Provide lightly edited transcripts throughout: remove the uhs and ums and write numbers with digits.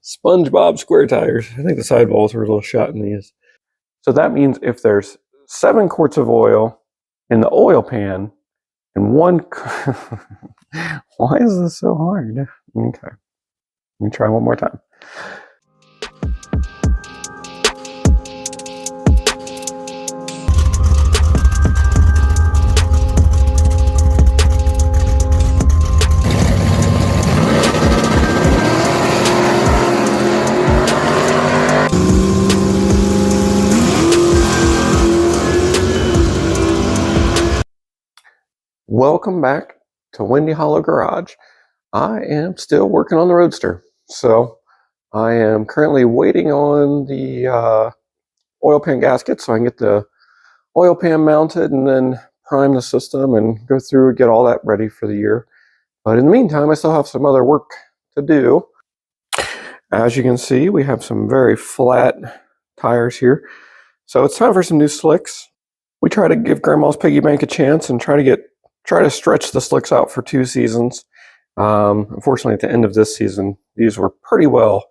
SpongeBob square tires. I think the sidewalls were a little shot in these. So that means if there's 7 quarts of oil in the oil pan and 1... Why is this so hard? Okay. Let me try one more time. Welcome back to Windy Hollow Garage. I am still working on the Roadster. So I am currently waiting on the oil pan gasket so I can get the oil pan mounted and then prime the system and go through and get all that ready for the year. But in the meantime, I still have some other work to do. As you can see, we have some very flat tires here. So it's time for some new slicks. We try to give Grandma's piggy bank a chance and try to stretch the slicks out for 2 seasons. Unfortunately, at the end of this season, these were pretty well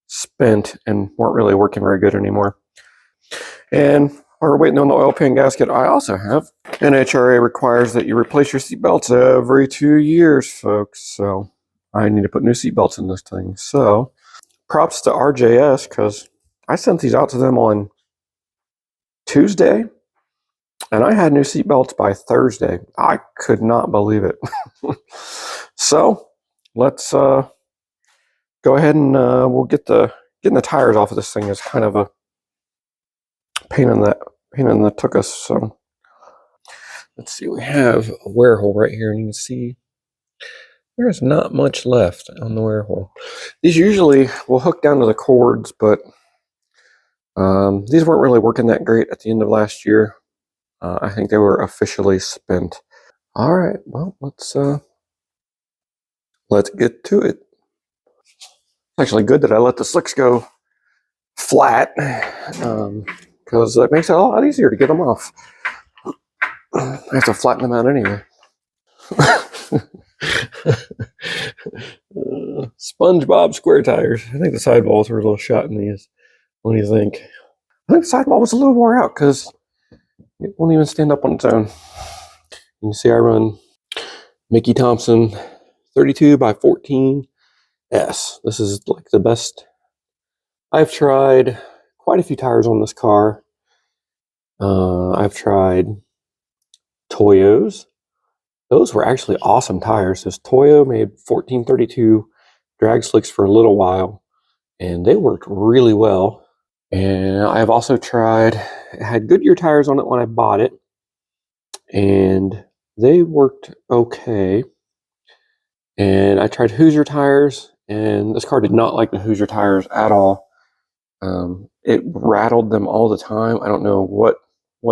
spent and weren't really working very good anymore. And while we're waiting on the oil pan gasket, I also have NHRA requires that you replace your seatbelts every 2 years, folks. So I need to put new seatbelts in this thing. So props to RJS, because I sent these out to them on Tuesday. And I had new seatbelts by Thursday. I could not believe it. So let's go ahead and we'll getting the tires off of this thing is kind of a pain in the tuchus. So let's see. We have a wear hole right here, and you can see there's not much left on the wear hole. These usually will hook down to the cords, but these weren't really working that great at the end of last year. I think they were officially spent. All right, well, let's get to it. It's actually good that I let the slicks go flat, because that makes it a lot easier to get them off. I have to flatten them out anyway. SpongeBob square tires. I think the sidewalls were a little shot in these. What do you think? I think the sidewall was a little wore out because it won't even stand up on its own. You can see I run Mickey Thompson 32 by 14 S. This is like the best. I've tried quite a few tires on this car. I've tried Toyos. Those were actually awesome tires. This Toyo made 1432 drag slicks for a little while, and they worked really well. And I have also tried, it had Goodyear tires on it when I bought it, and they worked okay. And I tried Hoosier tires, and this car did not like the Hoosier tires at all. It rattled them all the time. I don't know what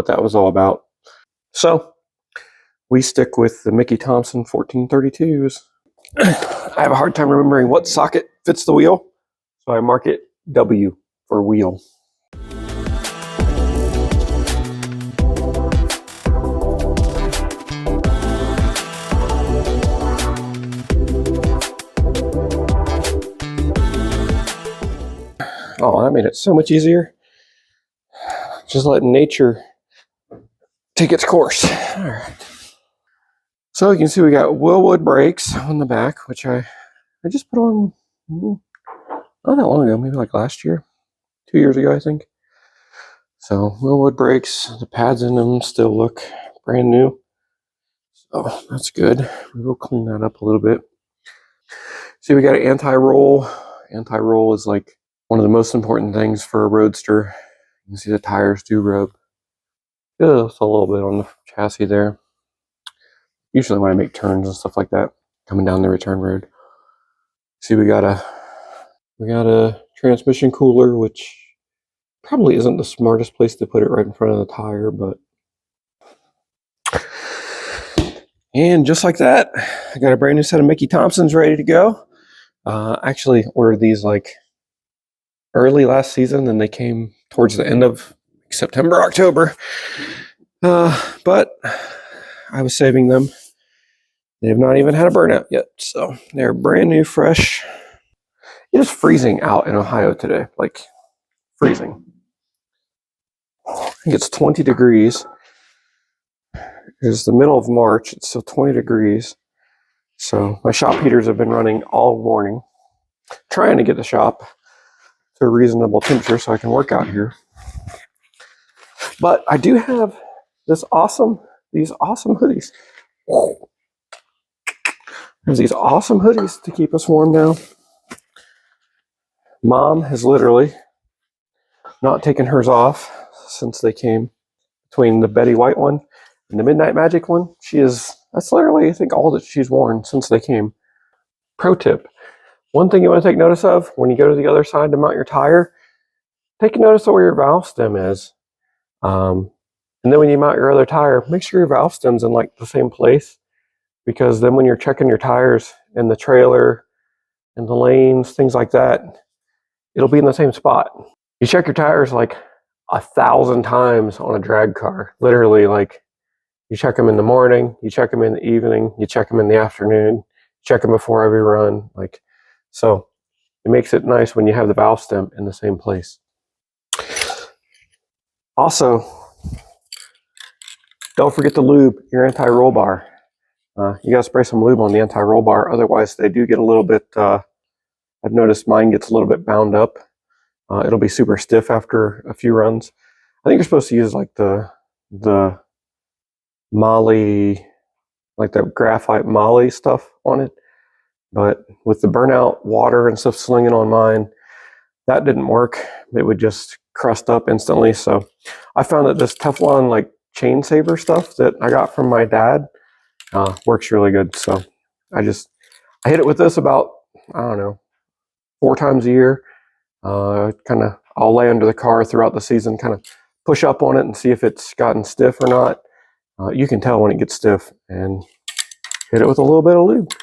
that was all about. So we stick with the Mickey Thompson 1432s. I have a hard time remembering what socket fits the wheel, so I mark it W for wheel. Oh, that made it so much easier. Just letting nature take its course. All right. So you can see we got Willwood brakes on the back, which I just put on not that long ago, maybe like last year, 2 years ago, I think. So Willwood brakes, the pads in them still look brand new. So that's good. We will clean that up a little bit. See, we got an anti-roll. Anti-roll is like one of the most important things for a Roadster. You can see the tires do rub just a little bit on the chassis there. Usually when I make turns and stuff like that, coming down the return road. See, we got a transmission cooler, which probably isn't the smartest place to put it right in front of the tire, but. And just like that, I got a brand new set of Mickey Thompsons ready to go. Actually ordered these like early last season, and they came towards the end of September, October. But I was saving them They've not even had a burnout yet, so they're brand new, fresh. It is freezing out in Ohio today, like freezing. I think it's 20 degrees. It's the middle of March. It's still 20 degrees. So my shop heaters have been running all morning, trying to get the shop to a reasonable temperature so I can work out here. But I do have these awesome hoodies. There's these awesome hoodies to keep us warm now. Mom has literally not taken hers off since they came. Between the Betty White one and the Midnight Magic one, that's literally, I think, all that she's worn since they came. Pro tip: one thing you want to take notice of when you go to the other side to mount your tire, take notice of where your valve stem is. And then when you mount your other tire, make sure your valve stem's in like the same place, because then when you're checking your tires in the trailer and the lanes, things like that, it'll be in the same spot. You check your tires like 1,000 times on a drag car. Literally, like, you check them in the morning, you check them in the evening, you check them in the afternoon, check them before every run. Like, so it makes it nice when you have the valve stem in the same place. Also, don't forget to lube your anti-roll bar. You gotta spray some lube on the anti-roll bar, otherwise they do get a little bit, I've noticed mine gets a little bit bound up. It'll be super stiff after a few runs. I think you're supposed to use like the moly, like the graphite moly stuff on it. But with the burnout water and stuff slinging on mine, that didn't work. It would just crust up instantly. So I found that this Teflon like chain saver stuff that I got from my dad works really good. So I hit it with this about, I don't know, 4 times a year. I'll lay under the car throughout the season, kind of push up on it and see if it's gotten stiff or not. You can tell when it gets stiff, and hit it with a little bit of lube.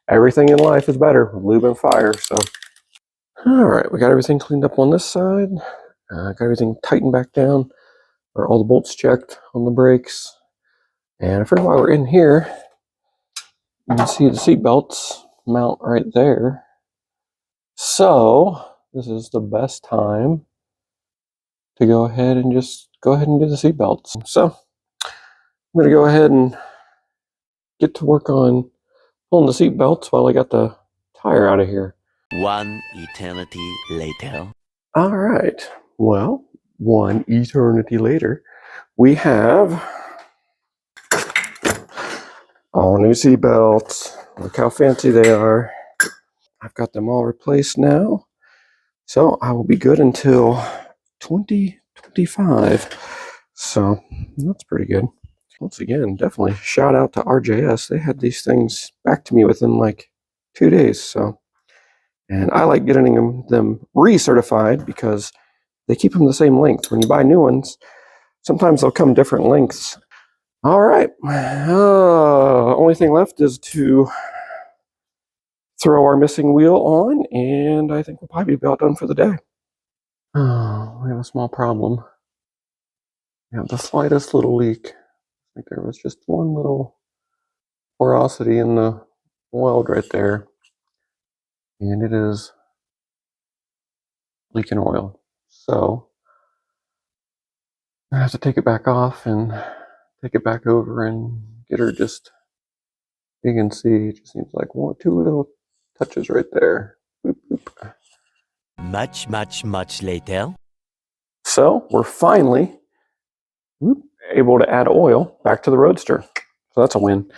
Everything in life is better with lube and fire. So, all right, we got everything cleaned up on this side. Got everything tightened back down, or all the bolts checked on the brakes. And I figured while we're in here, you can see the seat belts mount right there. So this is the best time to go ahead and just do the seat belts. So I'm going to go ahead and get to work on pulling the seat belts while I got the tire out of here. One eternity later. All right. Well, one eternity later, we have all new seat belts. Look how fancy they are. I've got them all replaced now. So I will be good until 2025. So that's pretty good. Once again, definitely shout out to RJS. They had these things back to me within like 2 days. So, and I like getting them recertified because they keep them the same length. When you buy new ones, sometimes they'll come different lengths. All right. Only thing left is to throw our missing wheel on, and I think we'll probably be about done for the day. Oh, we have a small problem. We have the slightest little leak. I think there was just one little porosity in the weld right there, and it is leaking oil. So I have to take it back off and take it back over and get her just, you can see it just seems like 2 little touches right there. Boop, boop. Much later. So we're finally able to add oil back to the Roadster. So that's a win.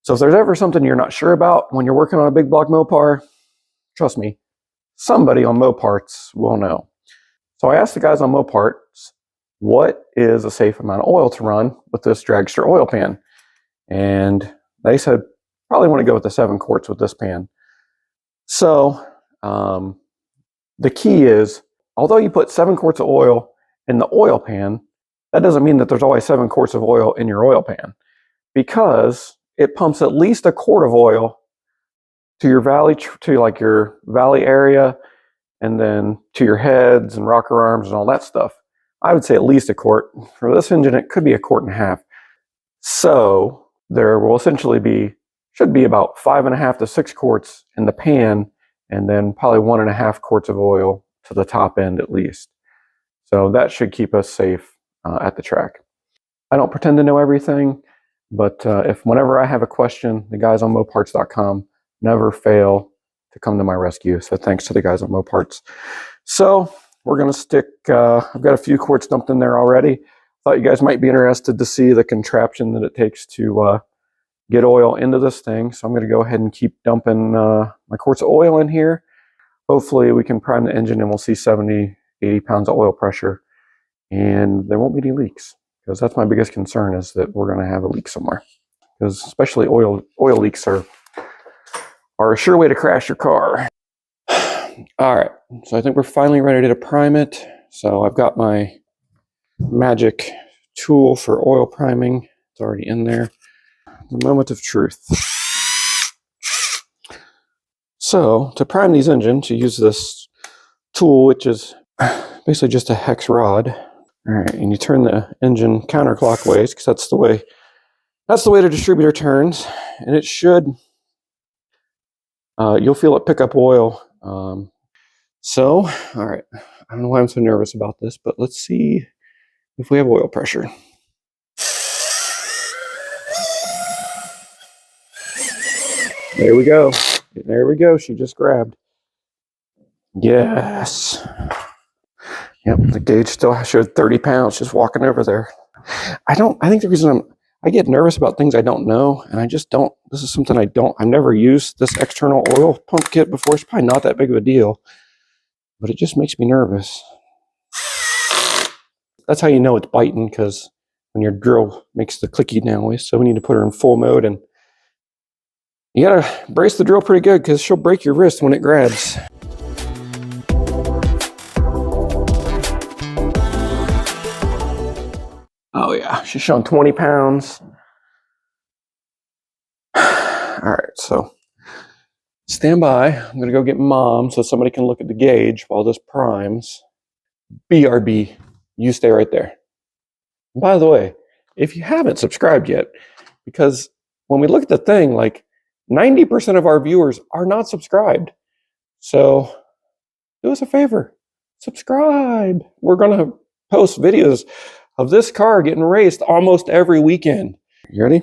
So if there's ever something you're not sure about when you're working on a Big Block Mopar, trust me, somebody on Moparts will know. So I asked the guys on Moparts, what is a safe amount of oil to run with this Dragster oil pan? And they said, probably want to go with the 7 quarts with this pan. So the key is, although you put 7 quarts of oil in the oil pan, that doesn't mean that there's always 7 quarts of oil in your oil pan, because it pumps at least a quart of oil to your valley, to like your valley area, and then to your heads and rocker arms and all that stuff. I would say at least a quart. For this engine, it could be 1.5 quarts. So there will essentially be should be about 5.5 to 6 quarts in the pan, and then probably 1.5 quarts of oil to the top end at least. So that should keep us safe at the track. I don't pretend to know everything, but if whenever I have a question, the guys on Moparts.com never fail to come to my rescue. So thanks to the guys on Moparts. So we're going to stick, I've got a few quarts dumped in there already. Thought you guys might be interested to see the contraption that it takes to get oil into this thing. So I'm going to go ahead and keep dumping my quarts of oil in here. Hopefully we can prime the engine and we'll see 70, 80 pounds of oil pressure and there won't be any leaks, because that's my biggest concern, is that we're going to have a leak somewhere, because especially oil leaks are a sure way to crash your car. All right, so I think we're finally ready to prime it. So I've got my magic tool for oil priming. It's already in there. The moment of truth. So to prime these engines, you use this tool, which is basically just a hex rod. All right, and you turn the engine counterclockwise, because that's the way the distributor turns, and it should. You'll feel it pick up oil. So, all right, I don't know why I'm so nervous about this, but let's see if we have oil pressure. There we go. There we go. She just grabbed. Yes. Yep, the gauge still showed 30 pounds just walking over there. I think the reason I get nervous about things I don't know, and I just don't, this is something I've never used this external oil pump kit before. It's probably not that big of a deal, but it just makes me nervous. That's how you know it's biting, because when your drill makes the clicky noise. So we need to put her in full mode, and you gotta brace the drill pretty good, because she'll break your wrist when it grabs. Oh yeah, she's showing 20 pounds. All right, so stand by. I'm gonna go get Mom so somebody can look at the gauge while this primes. BRB, you stay right there. And by the way, if you haven't subscribed yet, because when we look at the thing, like 90% of our viewers are not subscribed. So do us a favor, subscribe. We're gonna post videos of this car getting raced almost every weekend. You ready?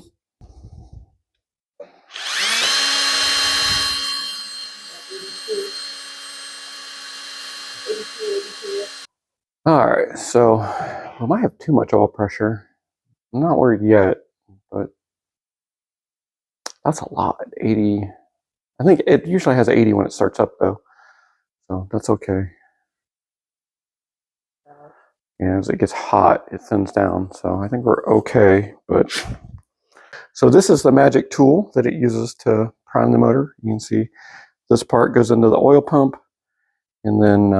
All right, so we might have too much oil pressure. I'm not worried yet, but that's a lot. 80. I think it usually has 80 when it starts up though, so that's okay. And as it gets hot, it thins down, so I think we're okay. But so this is the magic tool that it uses to prime the motor. You can see this part goes into the oil pump, and then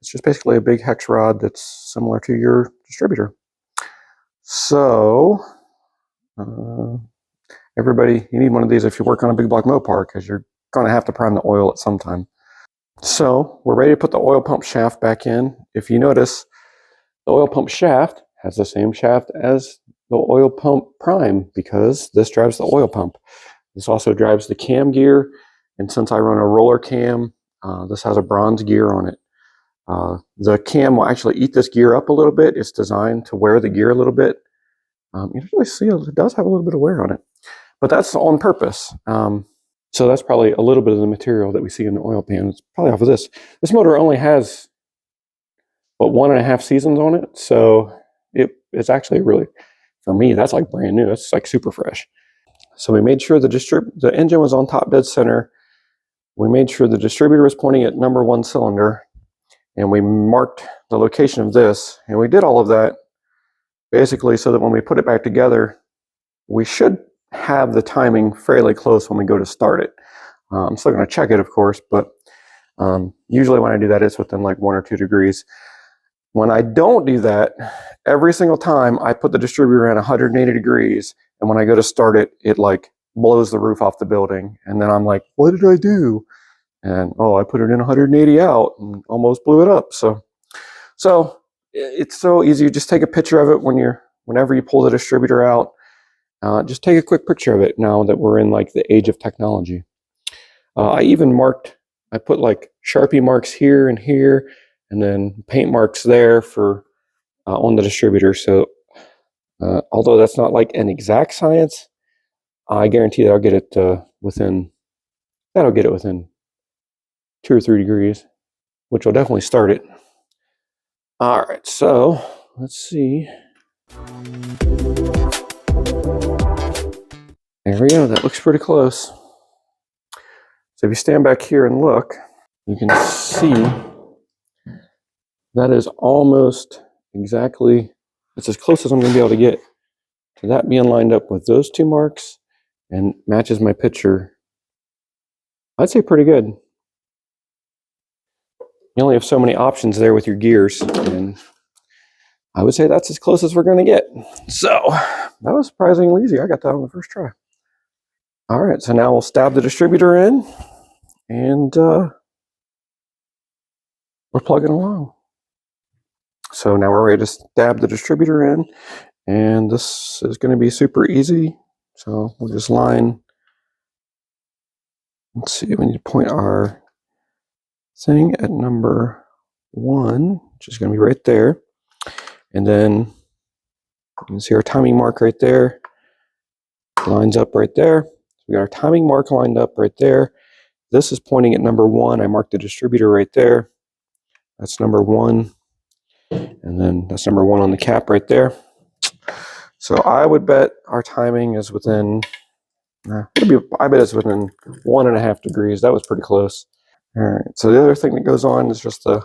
it's just basically a big hex rod that's similar to your distributor. So everybody, you need one of these if you work on a Big Block Mopar, because you're going to have to prime the oil at some time. So we're ready to put the oil pump shaft back in. If you notice, the oil pump shaft has the same shaft as the oil pump prime, because this drives the oil pump. This also drives the cam gear, and since I run a roller cam, this has a bronze gear on it. The cam will actually eat this gear up a little bit. It's designed to wear the gear a little bit. You don't really see it does have a little bit of wear on it, but that's on purpose. So that's probably a little bit of the material that we see in the oil pan. It's probably off of this. This motor only has, what, 1.5 seasons on it, so it's actually really, for me, that's like brand new. It's like super fresh. So we made sure the engine was on top dead center. We made sure the distributor was pointing at number 1 cylinder, and we marked the location of this, and we did all of that basically so that when we put it back together, we should have the timing fairly close when we go to start it. I'm still going to check it, of course, but usually when I do that, it's within like 1 or 2 degrees. When I don't do that, every single time I put the distributor at 180 degrees, and when I go to start it, it like blows the roof off the building, and then I'm like, what did I do? And oh, I put it in 180 out and almost blew it up. So it's so easy. You just take a picture of it whenever you pull the distributor out, just take a quick picture of it now that we're in like the age of technology. I even I put like Sharpie marks here and here, and then paint marks there for on the distributor. So although that's not like an exact science, I guarantee that I'll get it within 2 or 3 degrees, which will definitely start it. All right, so let's see. There we go, that looks pretty close. So if you stand back here and look, you can see that is almost exactly, it's as close as I'm going to be able to get to that being lined up with those 2 marks and matches my picture. I'd say pretty good. You only have so many options there with your gears, and I would say that's as close as we're going to get. So that was surprisingly easy. I got that on the first try. All right, so now we'll stab the distributor in, and we're plugging along. So now we're ready to stab the distributor in, and this is going to be super easy. So we'll just line, let's see, we need to point our thing at number 1, which is going to be right there. And then you can see our timing mark right there, lines up right there. So we got our timing mark lined up right there. This is pointing at number 1. I marked the distributor right there. That's number 1. And then that's number 1 on the cap right there. So I would bet our timing is within, I bet it's within 1.5 degrees. That was pretty close. All right, so the other thing that goes on is just the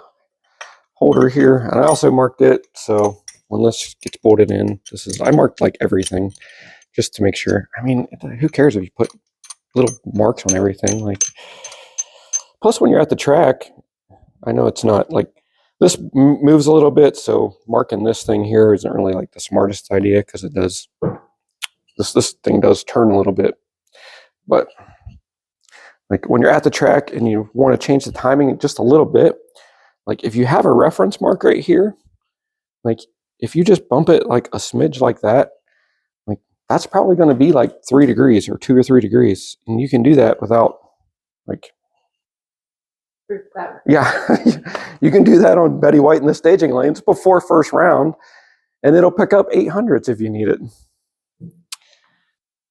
holder here, and I also marked it, so when this gets bolted in, I marked like everything just to make sure. I mean, who cares if you put little marks on everything? Like, plus when you're at the track, I know it's not like, this moves a little bit, so marking this thing here isn't really like the smartest idea, because it does, this thing does turn a little bit. But like when you're at the track and you want to change the timing just a little bit, like if you have a reference mark right here, like if you just bump it like a smidge like that, like that's probably going to be like 3 degrees or 2 or 3 degrees. And you can do that without like, yeah, you can do that on Betty White in the staging lanes before first round, and it'll pick up 800s if you need it.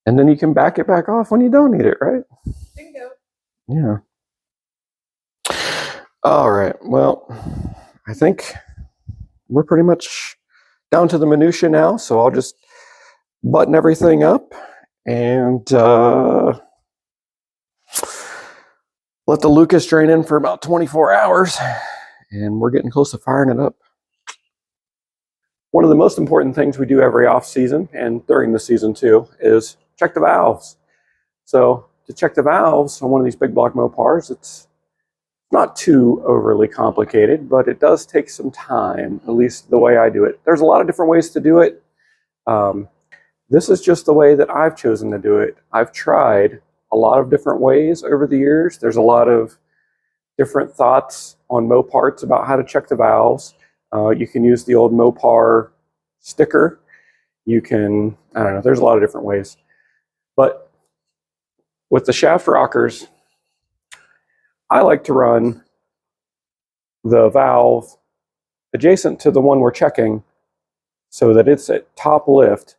And then you can back it back off when you don't need it, right? Bingo. Yeah. All right, well, I think we're pretty much down to the minutia now, so I'll just button everything up and let the Lucas drain in for about 24 hours, and we're getting close to firing it up. One of the most important things we do every off season and during the season too is check the valves. So to check the valves on one of these Big Block Mopars, it's not too overly complicated, but it does take some time, at least the way I do it. There's a lot of different ways to do it. This is just the way that I've chosen to do it. I've tried a lot of different ways over the years. There's a lot of different thoughts on Moparts about how to check the valves. You can use the old Mopar sticker. You can, I don't know, there's a lot of different ways. But with the shaft rockers, I like to run the valve adjacent to the one we're checking so that it's at top lift,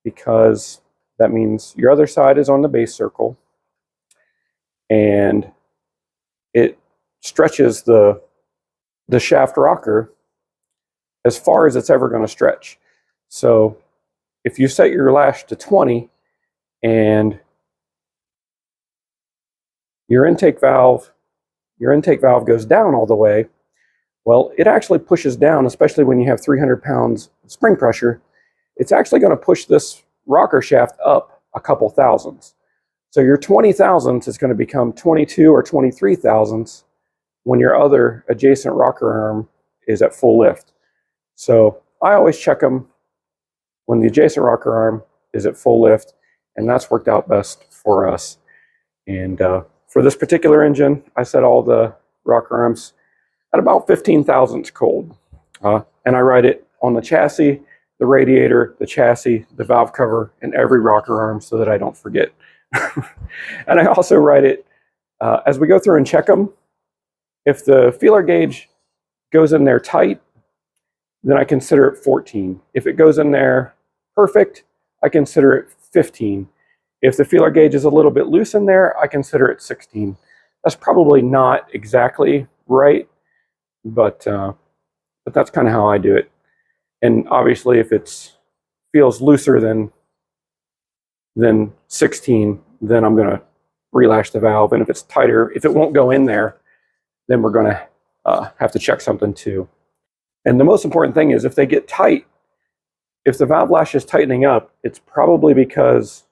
because that means your other side is on the base circle and it stretches the shaft rocker as far as it's ever going to stretch. So if you set your lash to 20 and your intake valve goes down all the way, well, it actually pushes down, especially when you have 300 pounds of spring pressure. It's actually going to push this rocker shaft up a couple thousandths. So your 20 thousandths is going to become 22 or 23 thousandths when your other adjacent rocker arm is at full lift. So I always check them when the adjacent rocker arm is at full lift, and that's worked out best for us. And for this particular engine, I set all the rocker arms at about 15 thousandths cold. And I ride it on the chassis the radiator, the chassis, the valve cover, and every rocker arm so that I don't forget. And I also write it, as we go through and check them, if the feeler gauge goes in there tight, then I consider it 14. If it goes in there perfect, I consider it 15. If the feeler gauge is a little bit loose in there, I consider it 16. That's probably not exactly right, but that's kind of how I do it. And obviously, if it feels looser than 16, then I'm going to relash the valve. And if it's tighter, if it won't go in there, then we're going to have to check something too. And the most important thing is if they get tight, if the valve lash is tightening up, it's probably because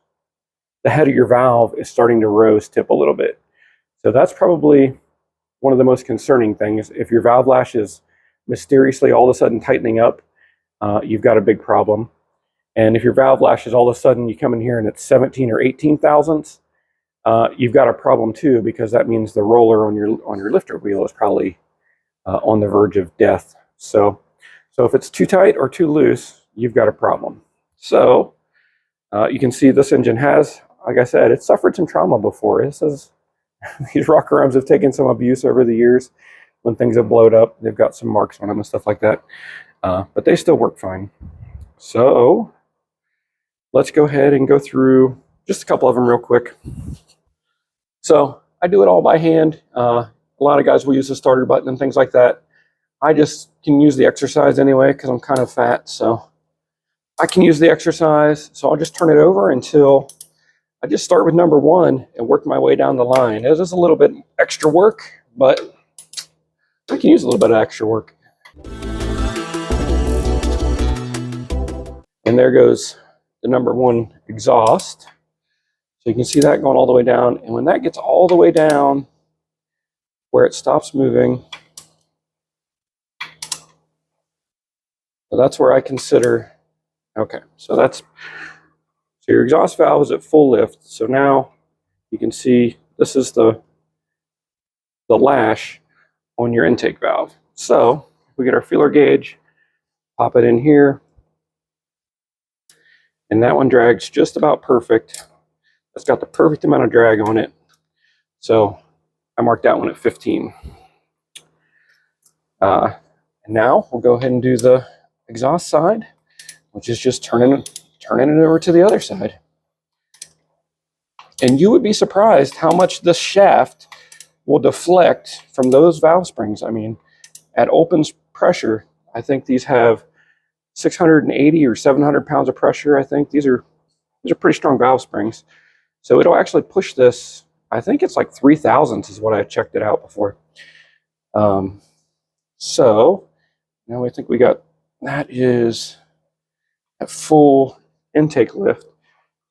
the head of your valve is starting to rose tip a little bit. So that's probably one of the most concerning things. If your valve lash is mysteriously all of a sudden tightening up, you've got a big problem. And if your valve lash is all of a sudden you come in here and it's 17 or 18 thousandths, you've got a problem too, because that means the roller on your lifter wheel is probably on the verge of death. So if it's too tight or too loose, you've got a problem. So you can see this engine has, like I said, it's suffered some trauma before. These rocker arms have taken some abuse over the years. When things have blown up, they've got some marks on them and stuff like that. But they still work fine. So let's go ahead and go through just a couple of them real quick. So I do it all by hand. A lot of guys will use the starter button and things like that. I just can use the exercise anyway because I'm kind of fat. So I can use the exercise. So I'll just turn it over until I just start with number 1 and work my way down the line. It is a little bit extra work, but I can use a little bit of extra work. And there goes the number 1 exhaust. So you can see that going all the way down. And when that gets all the way down where it stops moving, so that's where I consider, okay, so your exhaust valve is at full lift. So now you can see this is the lash on your intake valve. So we get our feeler gauge, pop it in here, and that one drags just about perfect. It's got the perfect amount of drag on it. So I marked that one at 15. And now we'll go ahead and do the exhaust side, which is just turning it over to the other side. And you would be surprised how much this shaft will deflect from those valve springs. I mean, at open pressure, I think these have 680 or 700 pounds of pressure. I think these are pretty strong valve springs. So it'll actually push this, I think it's like 3 thousandths is what I checked it out before. So now I think we got, that is at full intake lift.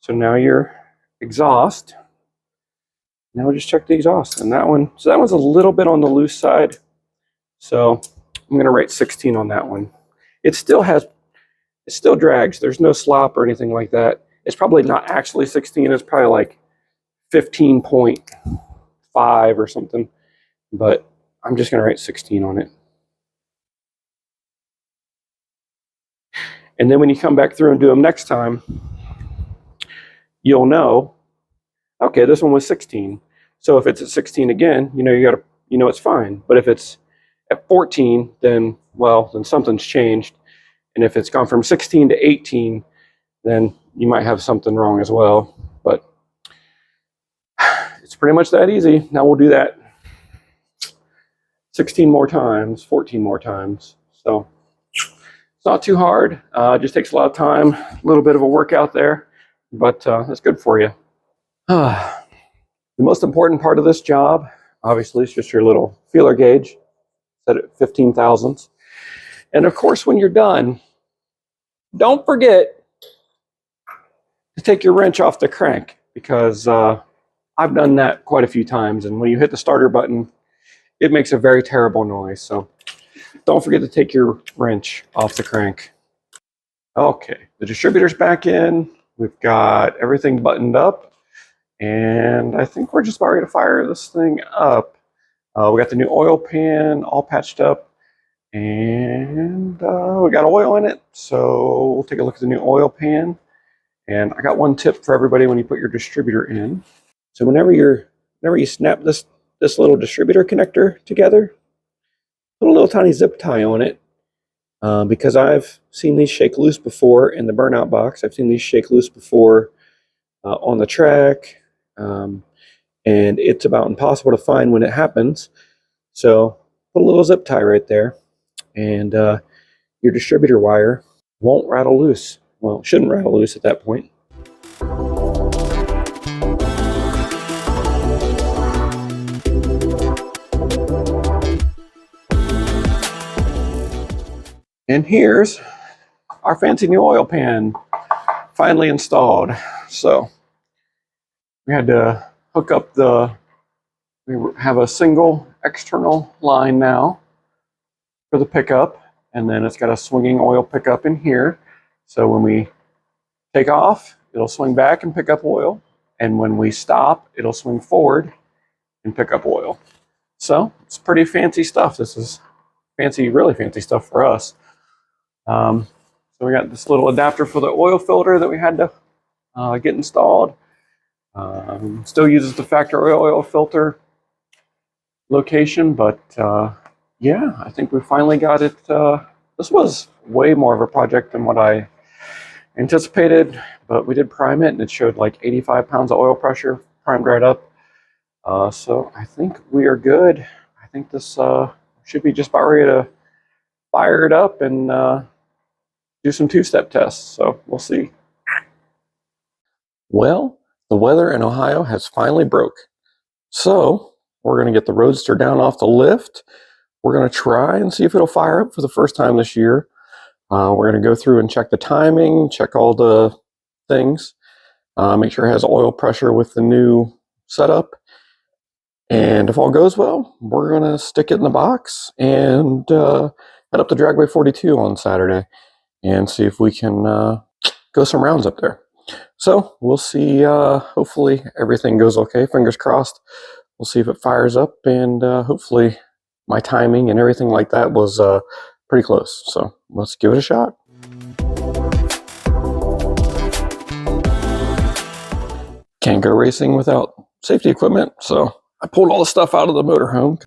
So now your exhaust, now we'll just check the exhaust. And that one's a little bit on the loose side. So I'm gonna rate 16 on that one. It still drags. There's no slop or anything like that. It's probably not actually 16. It's probably like 15.5 or something. But I'm just going to rate 16 on it. And then when you come back through and do them next time, you'll know, okay, this one was 16. So if it's at 16 again, it's fine. But if it's at 14, then something's changed. And if it's gone from 16 to 18, then you might have something wrong as well. But it's pretty much that easy. Now we'll do that 16 more times, 14 more times. So it's not too hard. It just takes a lot of time, a little bit of a workout there, but it's good for you. The most important part of this job, obviously, is just your little feeler gauge set at 15 thousandths. And of course, when you're done, don't forget to take your wrench off the crank, because I've done that quite a few times. And when you hit the starter button, it makes a very terrible noise. So don't forget to take your wrench off the crank. Okay, the distributor's back in. We've got everything buttoned up. And I think we're just about ready to fire this thing up. We got the new oil pan all patched up. And we got oil in it, so we'll take a look at the new oil pan. And I got one tip for everybody when you put your distributor in. So whenever you snap this little distributor connector together, put a little tiny zip tie on it, because I've seen these shake loose before in the burnout box. I've seen these shake loose before on the track, and it's about impossible to find when it happens. So put a little zip tie right there, and your distributor wire won't rattle loose. Well, it shouldn't rattle loose at that point. And here's our fancy new oil pan finally installed. So we had to hook up we have a single external line now for the pickup, and then it's got a swinging oil pickup in here. So when we take off, it'll swing back and pick up oil, and when we stop, it'll swing forward and pick up oil. So it's pretty fancy stuff. This is fancy, really fancy stuff for us. So we got this little adapter for the oil filter that we had to get installed. Still uses the factory oil filter location, but yeah, I think we finally got it. This was way more of a project than what I anticipated, but we did prime it, and it showed like 85 pounds of oil pressure, primed right up. So I think we are good. I think this should be just about ready to fire it up and do some two-step tests. So we'll see. Well, the weather in Ohio has finally broke. So we're going to get the Roadster down off the lift. We're going to try and see if it'll fire up for the first time this year. We're going to go through and check the timing, check all the things, make sure it has oil pressure with the new setup. And if all goes well, we're going to stick it in the box and head up to Dragway 42 on Saturday and see if we can go some rounds up there. So we'll see. Hopefully everything goes okay. Fingers crossed. We'll see if it fires up, and hopefully my timing and everything like that was pretty close. So let's give it a shot. Can't go racing without safety equipment, so I pulled all the stuff out of the motorhome.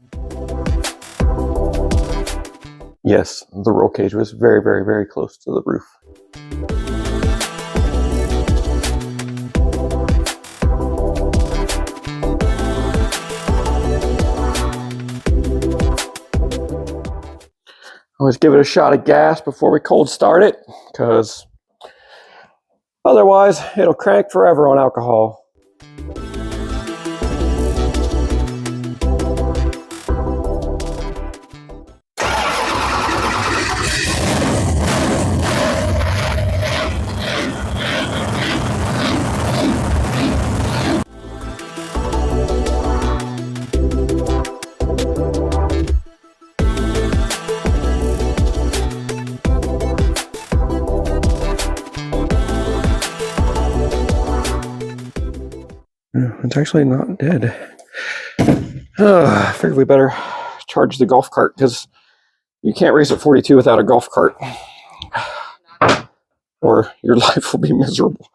Yes, the roll cage was very, very, very close to the roof. Always give it a shot of gas before we cold start it, because otherwise it'll crank forever on alcohol. It's actually not dead. I figured we better charge the golf cart, because you can't race at 42 without a golf cart, or your life will be miserable.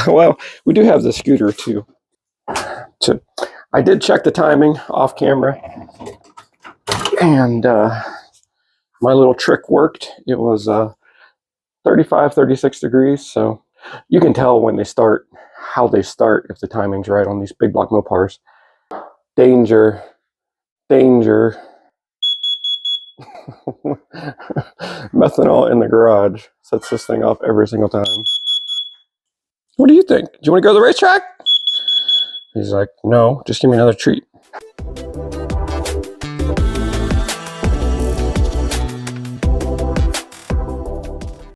Well, we do have the scooter too. I did check the timing off camera, and my little trick worked. It was 35, 36 degrees, so you can tell when they start, how they start, if the timing's right on these Big Block Mopars. Danger, danger. Methanol in the garage sets this thing off every single time. What do you think? Do you want to go to the racetrack? He's like, no, just give me another treat.